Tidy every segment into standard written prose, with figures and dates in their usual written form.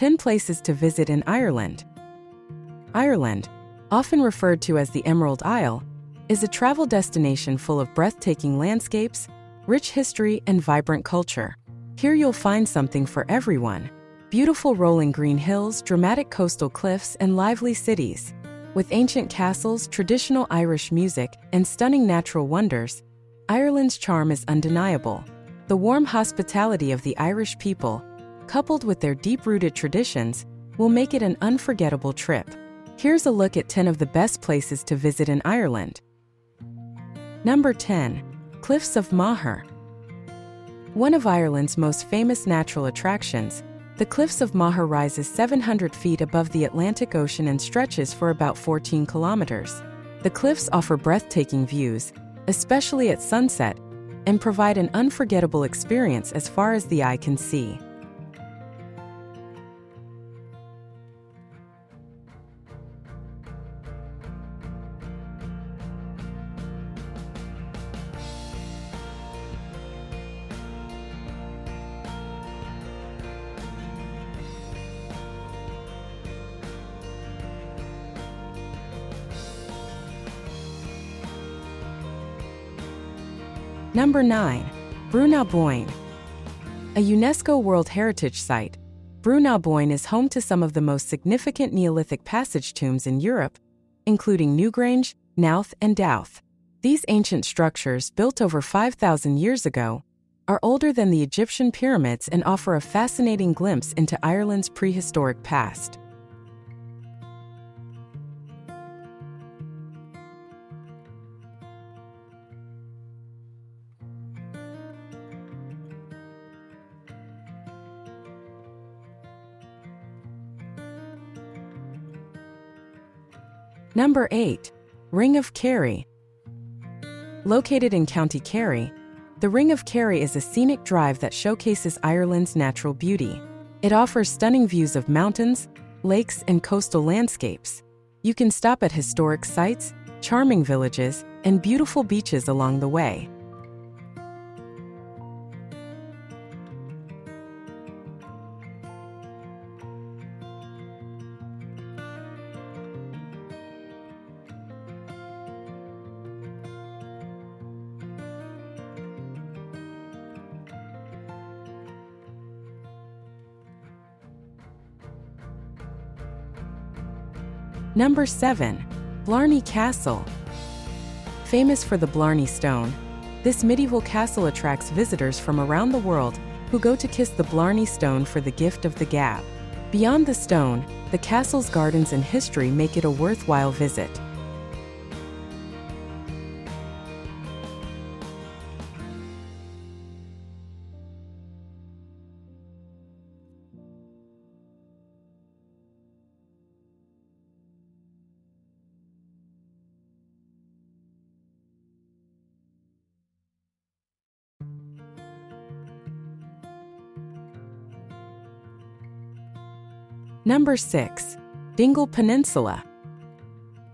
10 places to visit in Ireland. Ireland, often referred to as the Emerald Isle, is a travel destination full of breathtaking landscapes, rich history, and vibrant culture. Here you'll find something for everyone. Beautiful rolling green hills, dramatic coastal cliffs, and lively cities. With ancient castles, traditional Irish music, and stunning natural wonders, Ireland's charm is undeniable. The warm hospitality of the Irish people, coupled with their deep-rooted traditions, will make it an unforgettable trip. Here's a look at 10 of the best places to visit in Ireland. Number 10. Cliffs of Moher. One of Ireland's most famous natural attractions, the Cliffs of Moher rises 700 feet above the Atlantic Ocean and stretches for about 14 kilometers. The cliffs offer breathtaking views, especially at sunset, and provide an unforgettable experience as far as the eye can see. Number 9. Brúnaboyne. A UNESCO World Heritage Site, Brúnaboyne is home to some of the most significant Neolithic passage tombs in Europe, including Newgrange, Knowth, and Dowth. These ancient structures, built over 5,000 years ago, are older than the Egyptian pyramids and offer a fascinating glimpse into Ireland's prehistoric past. Number 8. Ring of Kerry. Located in County Kerry, the Ring of Kerry is a scenic drive that showcases Ireland's natural beauty. It offers stunning views of mountains, lakes, and coastal landscapes. You can stop at historic sites, charming villages, and beautiful beaches along the way. Number 7. Blarney Castle. Famous for the Blarney Stone, this medieval castle attracts visitors from around the world who go to kiss the Blarney Stone for the gift of the gab. Beyond the stone, the castle's gardens and history make it a worthwhile visit. Number 6. Dingle Peninsula.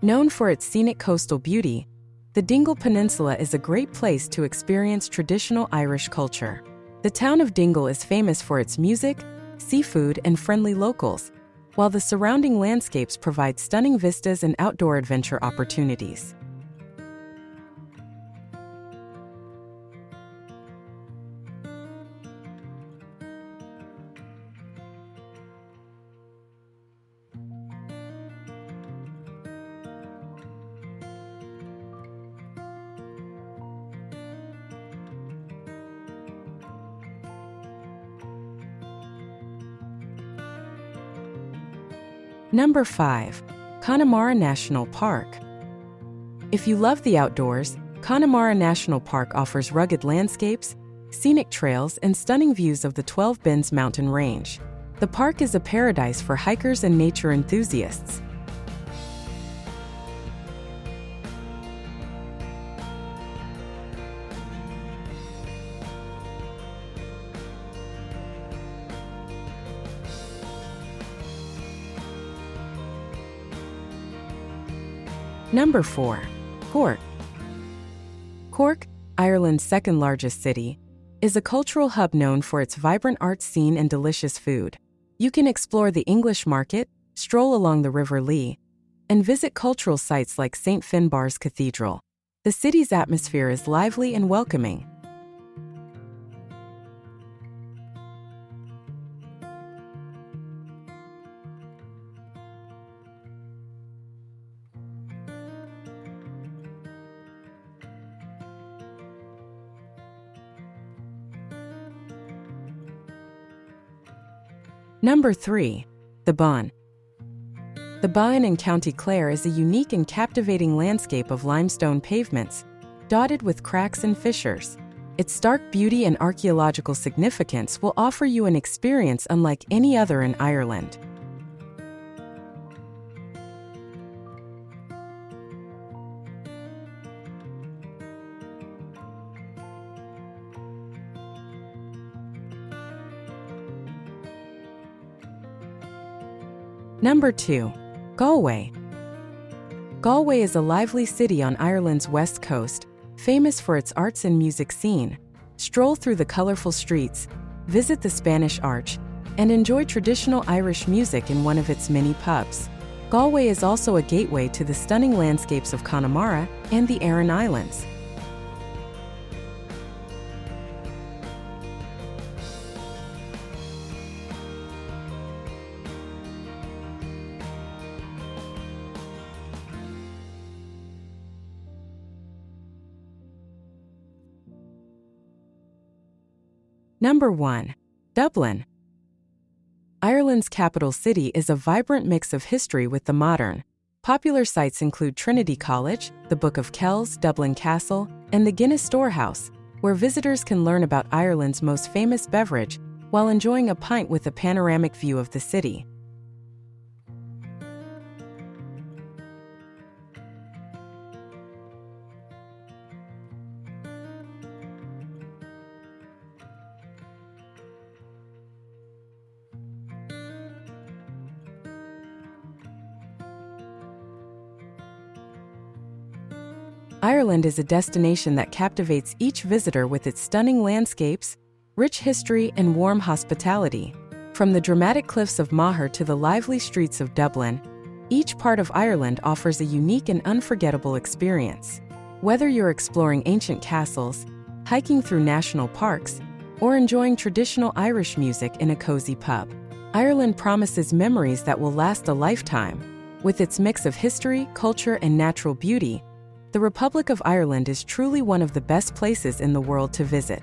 Known for its scenic coastal beauty, the Dingle Peninsula is a great place to experience traditional Irish culture. The town of Dingle is famous for its music, seafood, and friendly locals, while the surrounding landscapes provide stunning vistas and outdoor adventure opportunities. Number 5. Connemara National Park. If you love the outdoors, Connemara National Park offers rugged landscapes, scenic trails, and stunning views of the 12 Bins mountain range. The park is a paradise for hikers and nature enthusiasts. Number 4. Cork. Cork, Ireland's second-largest city, is a cultural hub known for its vibrant art scene and delicious food. You can explore the English Market, stroll along the River Lee, and visit cultural sites like St. Finbarr's Cathedral. The city's atmosphere is lively and welcoming. Number 3. The Bawn. The Bawn in County Clare is a unique and captivating landscape of limestone pavements, dotted with cracks and fissures. Its stark beauty and archaeological significance will offer you an experience unlike any other in Ireland. Number 2. Galway. Galway is a lively city on Ireland's west coast, famous for its arts and music scene. Stroll through the colorful streets, visit the Spanish Arch, and enjoy traditional Irish music in one of its many pubs. Galway is also a gateway to the stunning landscapes of Connemara and the Aran Islands. Number 1. Dublin. Ireland's capital city is a vibrant mix of history with the modern. Popular sites include Trinity College, the Book of Kells, Dublin Castle, and the Guinness Storehouse, where visitors can learn about Ireland's most famous beverage while enjoying a pint with a panoramic view of the city. Ireland is a destination that captivates each visitor with its stunning landscapes, rich history, and warm hospitality. From the dramatic cliffs of Moher to the lively streets of Dublin, each part of Ireland offers a unique and unforgettable experience. Whether you're exploring ancient castles, hiking through national parks, or enjoying traditional Irish music in a cozy pub, Ireland promises memories that will last a lifetime. With its mix of history, culture, and natural beauty, the Republic of Ireland is truly one of the best places in the world to visit.